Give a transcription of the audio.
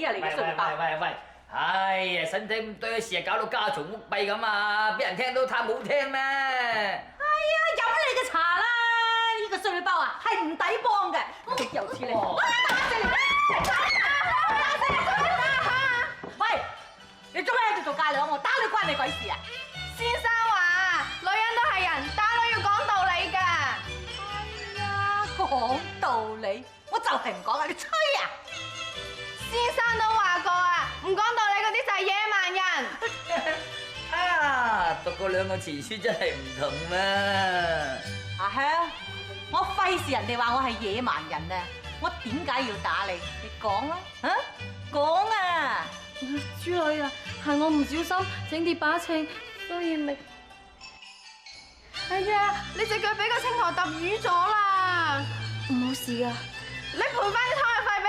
啊！你嘅衰包！喂！哎呀，使唔使咁多事啊？搞到家嘈屋閉咁啊！俾人聽到太冇聽咩？哎呀，飲你嘅茶啦！呢個衰女包啊，係唔抵幫嘅。我又似你，打死你！打死你！喂，你做咩喺度做嫁娘？我打你關你鬼事啊！先生話：女人都係人，打女要講道理㗎。哎呀，講道理，我就係唔講啊！你吹啊！先生都話過啊，唔講道理嗰啲就係野蠻人。啊，讀過兩個詞書真係唔同啦。阿香，我費事人哋話我係野蠻人啊！我點解要打你？你講啊！嚇，講啊！豬女啊，係我唔小心整跌把秤，所以咪。哎呀，你隻腳俾個青苔揼瘀咗啦！冇事啊，你賠翻啲湯去塊